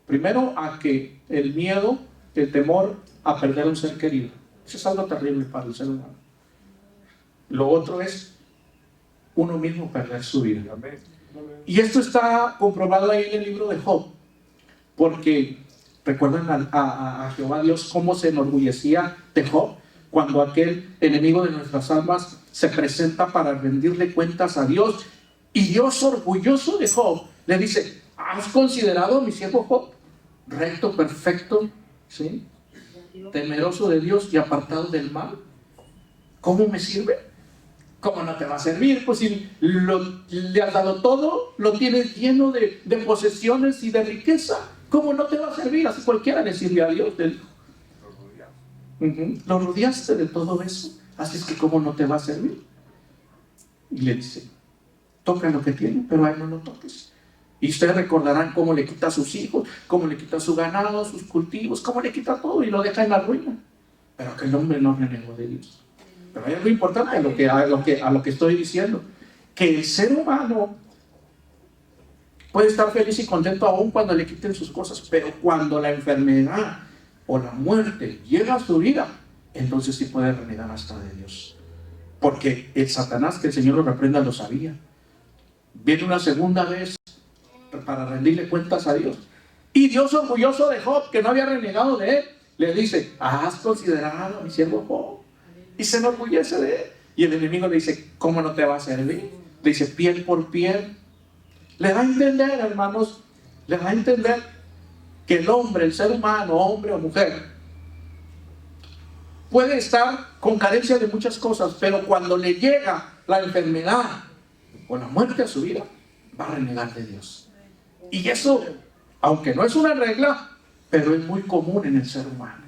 Primero, a que el miedo, el temor a perder a un ser querido. Eso es algo terrible para el ser humano. Lo otro es uno mismo perder su vida. Y esto está comprobado ahí en el libro de Job. Porque recuerdan a Jehová Dios cómo se enorgullecía de Job cuando aquel enemigo de nuestras almas se presenta para rendirle cuentas a Dios. Y Dios, orgulloso de Job, le dice: ¿has considerado a mi siervo Job? Recto, perfecto, ¿sí? Temeroso de Dios y apartado del mal. ¿Cómo me sirve? ¿Cómo no te va a servir? Pues si le has dado todo, lo tienes lleno de posesiones y de riqueza. ¿Cómo no te va a servir? Así cualquiera le sirve a Dios, le dijo. Lo rodeaste de todo eso, así es que ¿cómo no te va a servir? Y le dice: toca lo que tiene, pero a él no lo toques. Y ustedes recordarán cómo le quita a sus hijos, cómo le quita a su ganado, sus cultivos, cómo le quita todo y lo deja en la ruina. Pero aquel hombre no renegó de Dios. Pero hay algo importante a lo que estoy diciendo: que el ser humano puede estar feliz y contento aún cuando le quiten sus cosas, pero cuando la enfermedad o la muerte llega a su vida, entonces sí puede renegar hasta de Dios. Porque el Satanás, que el Señor lo reprenda, lo sabía. Viene una segunda vez para rendirle cuentas a Dios. Y Dios, orgulloso de Job, que no había renegado de él, le dice: ¿has considerado a mi siervo Job? Y se enorgullece de él. Y el enemigo le dice: ¿cómo no te va a servir? Le dice: piel por piel. Le da a entender, hermanos, le da a entender que el hombre, el ser humano, hombre o mujer, puede estar con carencia de muchas cosas, pero cuando le llega la enfermedad o la muerte a su vida, va a renegar de Dios. Y eso, aunque no es una regla, pero es muy común en el ser humano.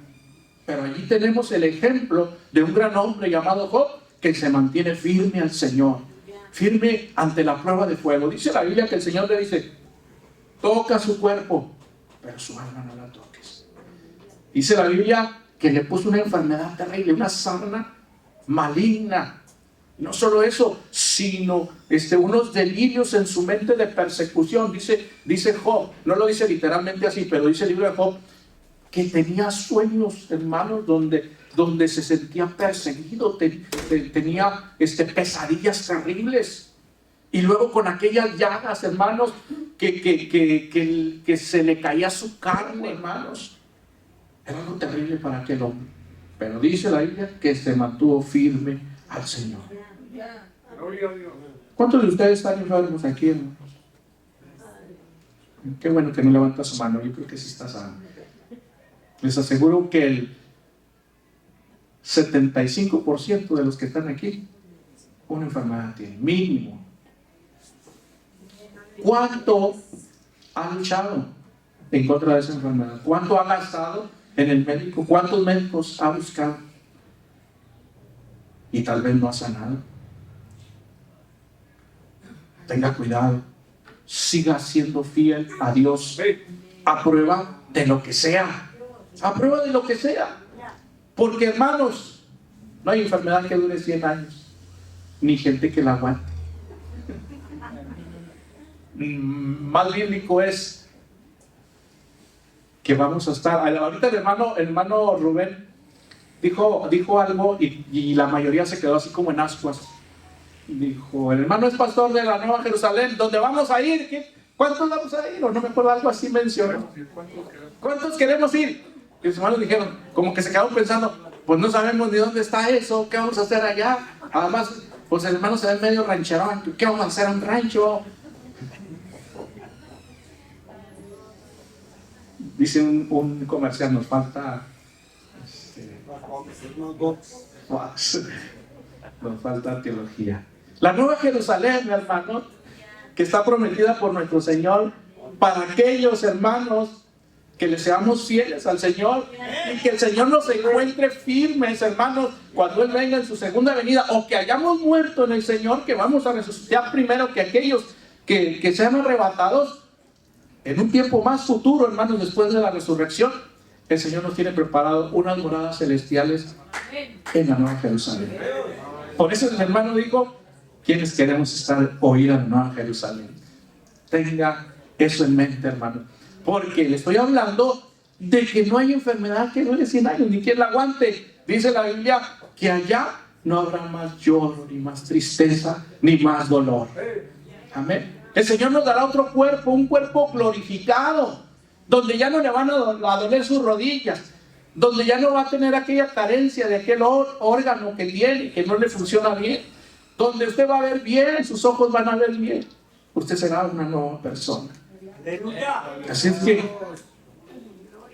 Pero allí tenemos el ejemplo de un gran hombre llamado Job, que se mantiene firme al Señor, firme ante la prueba de fuego. Dice la Biblia que el Señor le dice: toca su cuerpo, pero su alma no la toques. Dice la Biblia que le puso una enfermedad terrible, una sarna maligna. No solo eso, sino unos delirios en su mente de persecución. Dice Job, no lo dice literalmente así, pero dice el libro de Job, que tenía sueños, hermanos, donde se sentía perseguido, tenía pesadillas terribles. Y luego con aquellas llagas, hermanos, que se le caía su carne, hermanos. Era algo terrible para aquel hombre. Pero dice la Biblia que se mantuvo firme al Señor. Gloria a Dios. ¿Cuántos de ustedes están enfermos aquí, hermanos? Qué bueno que no levanta su mano, yo creo que sí está sano. Les aseguro que el 75% de los que están aquí, una enfermedad tiene, mínimo. ¿Cuánto ha luchado en contra de esa enfermedad? ¿Cuánto ha gastado en el médico? ¿Cuántos médicos ha buscado? Y tal vez no ha sanado. Tenga cuidado. Siga siendo fiel a Dios. A prueba de lo que sea. A prueba de lo que sea. Porque, hermanos, no hay enfermedad que dure 100 años. Ni gente que la aguante. Más bíblico es que vamos a estar. Ahorita el hermano Rubén dijo algo y la mayoría se quedó así como en ascuas. Dijo, el hermano es pastor de la Nueva Jerusalén, ¿dónde vamos a ir? ¿Cuántos vamos a ir? O no me acuerdo, algo así mencionó. ¿Cuántos queremos ir? Y los hermanos dijeron, como que se quedaron pensando, pues no sabemos ni dónde está eso, ¿qué vamos a hacer allá? Además, pues el hermano se ve medio rancherón, ¿qué vamos a hacer en un rancho? Dice un comercial, nos falta nos falta teología. La Nueva Jerusalén, mi hermano, que está prometida por nuestro Señor para aquellos hermanos que le seamos fieles al Señor y que el Señor nos encuentre firmes, hermanos, cuando Él venga en su segunda venida, o que hayamos muerto en el Señor, que vamos a resucitar primero que aquellos que sean arrebatados en un tiempo más futuro, hermanos, después de la resurrección. El Señor nos tiene preparado unas moradas celestiales en la Nueva Jerusalén. Por eso el hermano dijo, quienes queremos estar o ir a la Nueva Jerusalén. Tenga eso en mente, hermano. Porque le estoy hablando de que no hay enfermedad que dure 100 años, ni quien la aguante. Dice la Biblia que allá no habrá más lloro, ni más tristeza, ni más dolor. Amén. El Señor nos dará otro cuerpo, un cuerpo glorificado, donde ya no le van a doler sus rodillas, donde ya no va a tener aquella carencia de aquel órgano que tiene y que no le funciona bien, donde usted va a ver bien, sus ojos van a ver bien, usted será una nueva persona. Así es que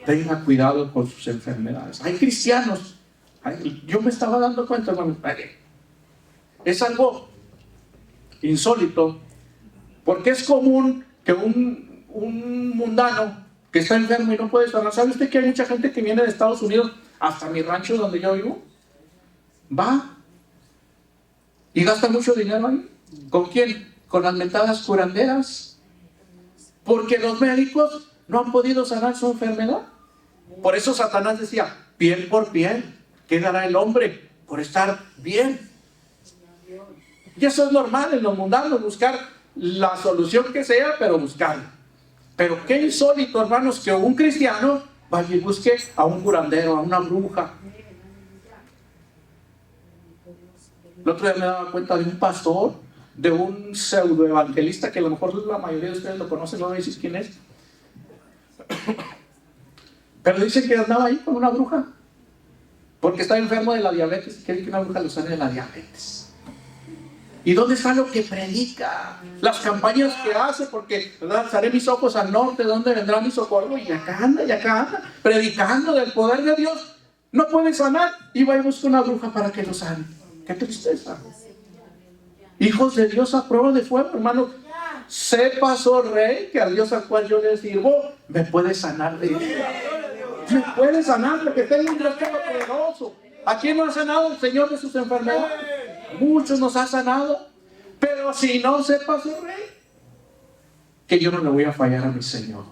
tenga cuidado con sus enfermedades. Hay cristianos, yo me estaba dando cuenta, hermano, es algo insólito, porque es común que un mundano que está enfermo y no puede sanar. ¿Sabe usted que hay mucha gente que viene de Estados Unidos hasta mi rancho donde yo vivo? Va y gasta mucho dinero ahí. ¿Con quién? Con las mentadas curanderas. Porque los médicos no han podido sanar su enfermedad. Por eso Satanás decía, piel por piel, ¿qué dará el hombre por estar bien? Y eso es normal en los mundanos, buscar la solución que sea, pero buscarla. Pero qué insólito, hermanos, que un cristiano vaya y busque a un curandero, a una bruja. El otro día me daba cuenta de un pastor, de un pseudo evangelista, que a lo mejor la mayoría de ustedes lo conocen, no voy a decir quién es. Pero dice que andaba ahí con una bruja, porque está enfermo de la diabetes y quiere que una bruja lo sane de la diabetes. ¿Y dónde está lo que predica? Las campañas que hace, porque alzaré mis ojos al norte, ¿dónde vendrá mi socorro? Y acá anda, predicando del poder de Dios. No puede sanar y va y busca una bruja para que lo sane. ¡Qué tristeza! Hijos de Dios a prueba de fuego, hermano. Sepas, oh rey, que al Dios al cual yo le sirvo, me puede sanar de ella. Me puede sanar porque tengo un Dios poderoso. ¿A quién no ha sanado el Señor de sus enfermedades? Muchos nos ha sanado. Pero si no sepas, oh rey, que yo no le voy a fallar a mi Señor.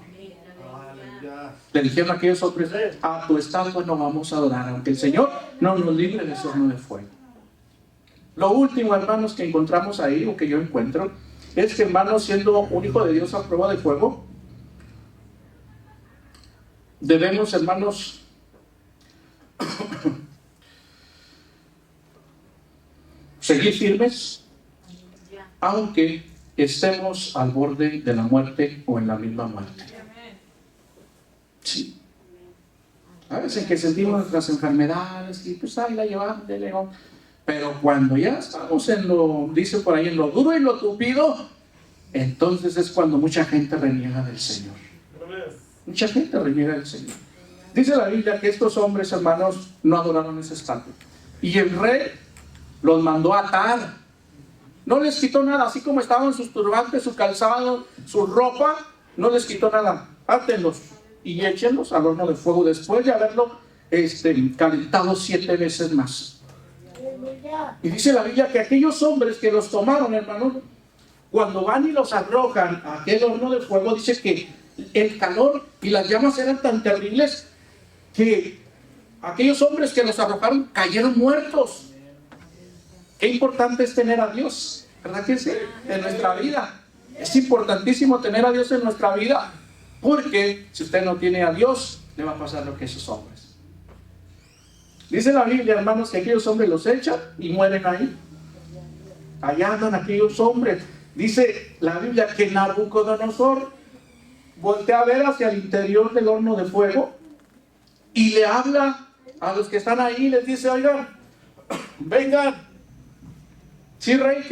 Le dijeron a aquellos hombres, a tu estatua no vamos a adorar, aunque el Señor no nos libre de ese horno de fuego. Lo último, hermanos, que encontramos ahí, o que yo encuentro, es que, hermanos, siendo un hijo de Dios a prueba de fuego, debemos, hermanos, seguir firmes, aunque estemos al borde de la muerte o en la misma muerte. Sí. A veces que sentimos nuestras enfermedades y pues ahí la llevamos de león. Pero cuando ya estamos en lo, dice por ahí, en lo duro y lo tupido, entonces es cuando mucha gente reniega del Señor. Mucha gente reniega del Señor. Dice la Biblia que estos hombres, hermanos, no adoraron esa estatua. Y el rey los mandó a atar. No les quitó nada, así como estaban sus turbantes, su calzado, su ropa, no les quitó nada. Átenlos y échenlos al horno de fuego después de haberlo calentado 7 veces más. Y dice la Biblia que aquellos hombres que los tomaron, hermanos, cuando van y los arrojan a aquel horno de fuego, dice que el calor y las llamas eran tan terribles que aquellos hombres que los arrojaron cayeron muertos. Qué importante es tener a Dios, ¿verdad que sí? En nuestra vida. Es importantísimo tener a Dios en nuestra vida, porque si usted no tiene a Dios, le va a pasar lo que esos hombres. Dice la Biblia, hermanos, que aquellos hombres los echan y mueren ahí. Allá andan aquellos hombres. Dice la Biblia que Nabucodonosor voltea a ver hacia el interior del horno de fuego y le habla a los que están ahí y les dice: oigan, vengan. Sí, rey,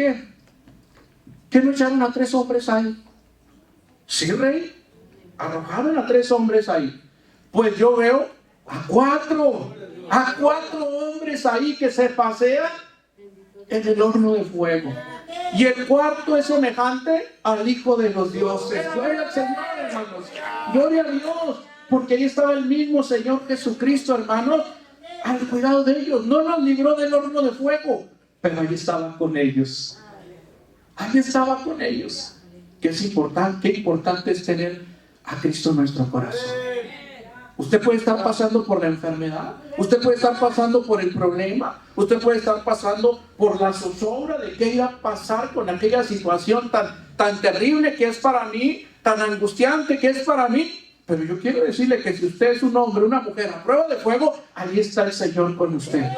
¿qué no echaron a 3 hombres ahí? Sí, rey, arrojaron a 3 hombres ahí. Pues yo veo a 4 hombres ahí que se pasean en el horno de fuego. Y el cuarto es semejante al Hijo de los dioses. Gloria al Señor, hermanos. Gloria a Dios. Porque ahí estaba el mismo Señor Jesucristo, hermanos, al cuidado de ellos. No los libró del horno de fuego, pero ahí estaba con ellos. Ahí estaba con ellos. Qué importante es tener a Cristo en nuestro corazón. Usted puede estar pasando por la enfermedad, usted puede estar pasando por el problema, usted puede estar pasando por la zozobra de qué ir a pasar con aquella situación tan terrible que es para mí, tan angustiante que es para mí. Pero yo quiero decirle que si usted es un hombre, una mujer a prueba de fuego, ahí está el Señor con usted.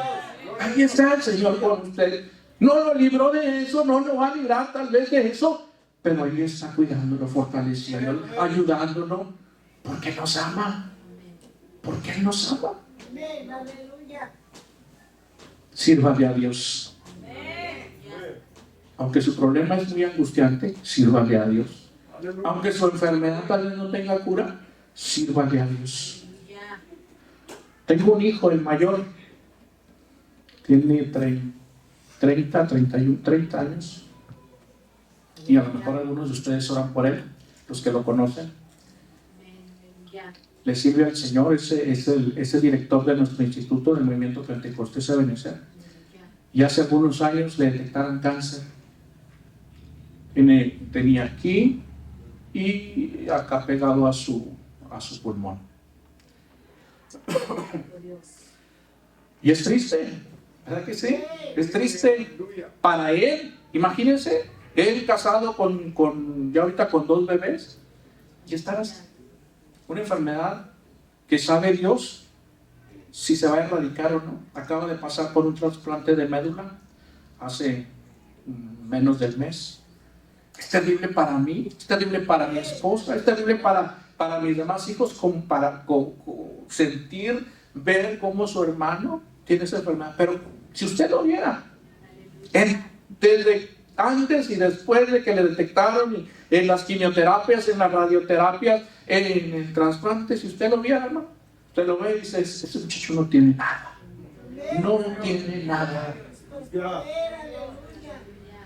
Ahí está el Señor con usted. No lo libró de eso, no lo va a librar tal vez de eso, pero ahí está cuidándolo, fortaleciéndolo, ayudándonos, porque nos ama. Porque Él nos ama. Sírvale a Dios. Aunque su problema es muy angustiante, sírvale a Dios. Aunque su enfermedad tal vez no tenga cura, sírvale a Dios. Tengo un hijo, el mayor, tiene 30 años. Y a lo mejor algunos de ustedes oran por él, los que lo conocen. Le sirve al Señor, es el director de nuestro instituto del Movimiento Pentecostés de Venezuela. Y hace algunos años le detectaron cáncer. Tenía aquí y acá pegado a su pulmón. Y es triste, ¿verdad que sí? Es triste para él. Imagínense, él casado ya ahorita con 2 bebés y estar así. Una enfermedad que sabe Dios si se va a erradicar o no. Acaba de pasar por un trasplante de médula hace menos del mes. Es terrible para mí, es terrible para mi esposa, es terrible para mis demás hijos, para sentir, ver cómo su hermano tiene esa enfermedad. Pero si usted lo viera, desde antes y después de que le detectaron, en las quimioterapias, en las radioterapias, en el trasplante, si usted lo viera, hermano, usted lo ve y dice: ese muchacho no tiene nada. No tiene nada.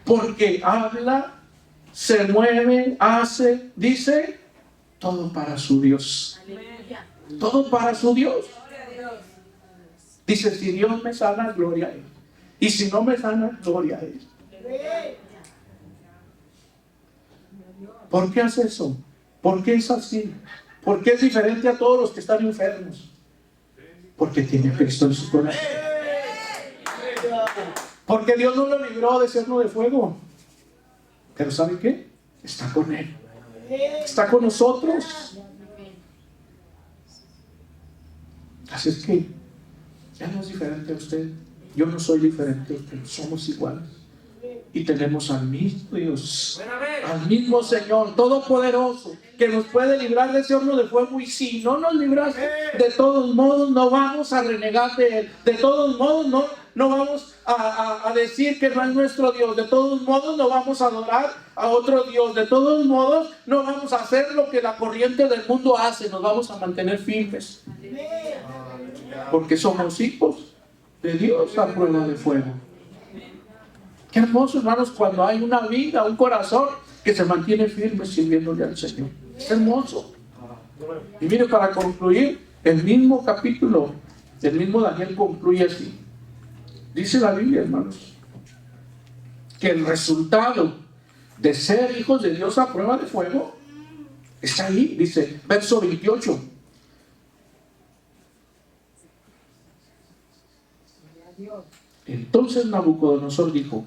Porque habla, se mueve, hace, dice, todo para su Dios. Todo para su Dios. Dice: si Dios me sana, gloria a Él. Y si no me sana, gloria a Él. ¿Por qué hace eso? ¿Por qué es así? ¿Por qué es diferente a todos los que están enfermos? Porque tiene a Cristo en su corazón. Porque Dios no lo libró de ese horno de fuego. Pero ¿sabe qué? Está con Él. Está con nosotros. Así es que Él no es diferente a usted. Yo no soy diferente a usted. Somos iguales. Y tenemos al mismo Dios. al mismo Señor Todopoderoso, que nos puede librar de ese horno de fuego. Y si no nos libraste, de todos modos no vamos a renegar de Él. De todos modos no vamos a decir que no es nuestro Dios. De todos modos no vamos a adorar a otro Dios. De todos modos no vamos a hacer lo que la corriente del mundo hace. Nos vamos a mantener firmes, porque somos hijos de Dios a prueba de fuego. Qué hermoso, hermanos, cuando hay una vida, un corazón que se mantiene firme sirviéndole al Señor. Es hermoso. Y mire, para concluir, el mismo capítulo, el mismo Daniel concluye así. Dice la Biblia, hermanos, que el resultado de ser hijos de Dios a prueba de fuego está ahí. Dice, verso 28. Entonces Nabucodonosor dijo: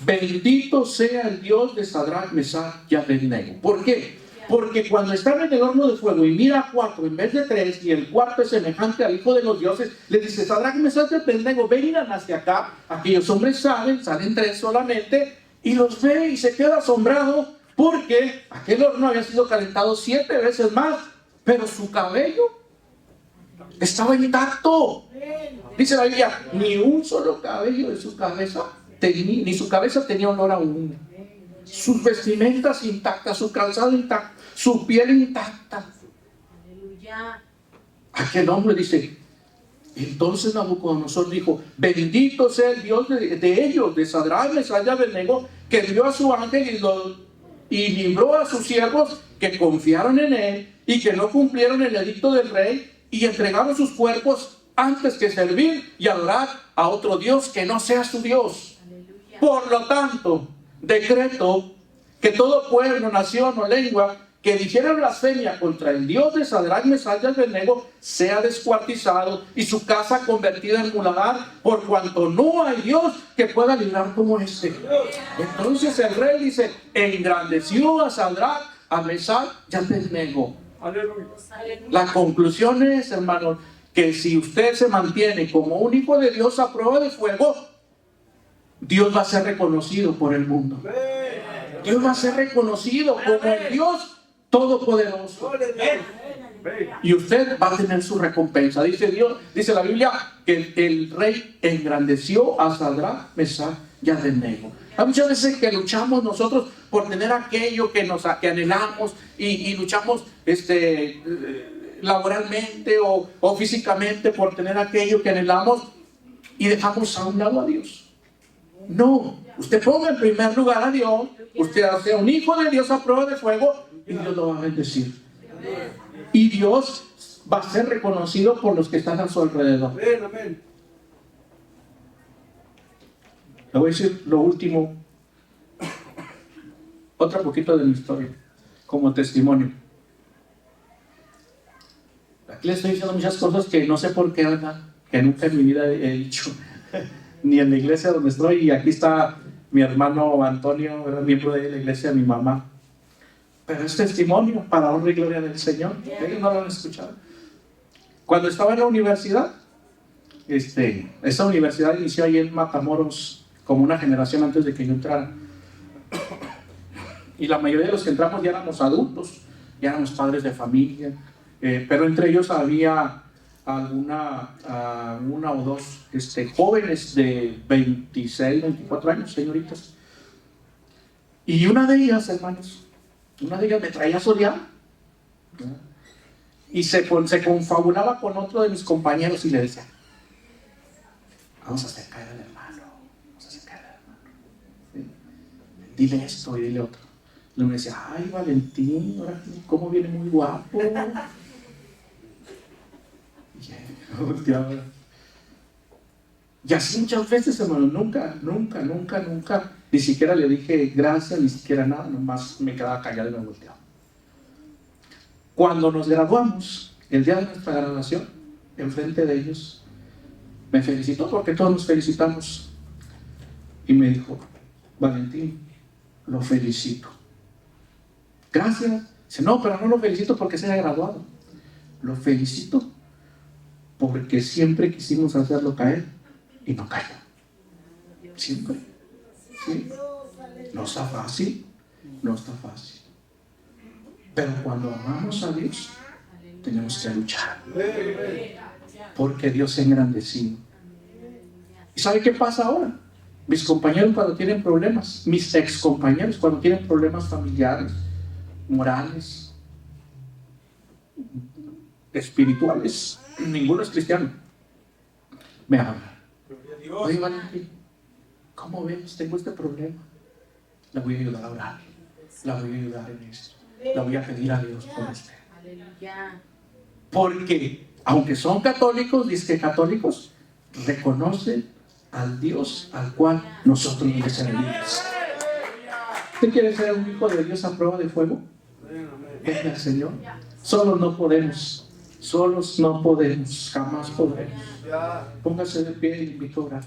bendito sea el Dios de Sadrach, Mesach y Abednego. ¿Por qué? Porque cuando están en el horno de fuego y mira a 4 en vez de 3, y el cuarto es semejante al hijo de los dioses, le dice: Sadrach, Mesach y Abednego, vengan hacia acá. Aquellos hombres salen 3 solamente, y los ve y se queda asombrado, porque aquel horno había sido calentado 7 veces más, pero su cabello estaba intacto. Dice la Biblia, ni un solo cabello de su cabeza, ni su cabeza tenía olor a humo. Sus vestimentas intactas, su calzado intacto, su piel intacta. Aleluya. Aquel hombre dice, entonces Nabucodonosor dijo: bendito sea el Dios de ellos, de Sadrach, Mesach y Abednego, que envió a su ángel y libró a sus siervos que confiaron en él y que no cumplieron el edicto del rey y entregaron sus cuerpos antes que servir y adorar a otro Dios que no sea su Dios. Aleluya. Por lo tanto, decreto que todo pueblo, nación o lengua que dijera blasfemia contra el Dios de Sadrach, Mesach y Abednego sea descuartizado y su casa convertida en muladar, por cuanto no hay Dios que pueda librar como este. Entonces el rey dice: engrandeció a Sadrach, a Mesach y a Abednego. Aleluya. La conclusión es, hermanos, que si usted se mantiene como un hijo de Dios a prueba de fuego, Dios va a ser reconocido por el mundo. Dios va a ser reconocido como el Dios Todopoderoso. Y usted va a tener su recompensa. Dice la Biblia que el rey engrandeció a Sadrach, Mesach y Abednego. Hay muchas veces que luchamos nosotros por tener aquello que anhelamos y luchamos laboralmente o físicamente por tener aquello que anhelamos y dejamos a un lado a Dios. No, usted ponga en primer lugar a Dios, usted sea un hijo de Dios a prueba de fuego y Dios lo va a bendecir. Y Dios va a ser reconocido por los que están a su alrededor. Le voy a decir lo último, otro poquito de mi historia, como testimonio. Aquí le estoy diciendo muchas cosas que no sé por qué, ¿verdad? Que nunca en mi vida he dicho, ni en la iglesia donde estoy. Y aquí está mi hermano Antonio, ¿verdad? Miembro de la iglesia, mi mamá. Pero es testimonio para honra y gloria del Señor. Ellos no lo han escuchado. Cuando estaba en la universidad, esta universidad inició ahí en Matamoros, como una generación antes de que yo entrara. Y la mayoría de los que entramos ya éramos adultos, ya éramos padres de familia, pero entre ellos había una o dos jóvenes de 26, 24 años, señoritas. Y una de ellas, hermanos, me traía soleado, ¿no? Y se confabulaba con otro de mis compañeros y le decía: vamos a acercar al hermano, ¿sí? Dile esto y dile otro. Y me decía: ay, Valentín, ahora cómo viene muy guapo. Y así muchas veces, hermano, nunca, ni siquiera le dije gracias, ni siquiera nada, nomás me quedaba callado y me volteaba. Cuando nos graduamos, el día de nuestra graduación, enfrente de ellos, me felicitó, porque todos nos felicitamos, y me dijo: Valentín, lo felicito. Gracias. Dice: no, pero no lo felicito porque se haya graduado, lo felicito porque siempre quisimos hacerlo caer y no cayó. Siempre. ¿Sí? No está fácil. no está fácil. Pero cuando amamos a Dios, tenemos que luchar. Porque Dios es engrandecido. ¿Y sabe qué pasa ahora? Mis compañeros cuando tienen problemas, mis ex compañeros cuando tienen problemas familiares, morales, espirituales, ninguno es cristiano, me hablan. Oye, Valentín, ¿cómo ves? Tengo este problema. La voy a ayudar a orar. La voy a ayudar en esto. La voy a pedir a Dios por usted. Aleluya. Porque, aunque son católicos, dizque católicos, reconocen al Dios al cual nosotros le servimos. ¿Usted quiere ser un hijo de Dios a prueba de fuego? Venga, Señor. Solos no podemos. Solos no podemos. Jamás podremos. Póngase de pie y le invito a orar.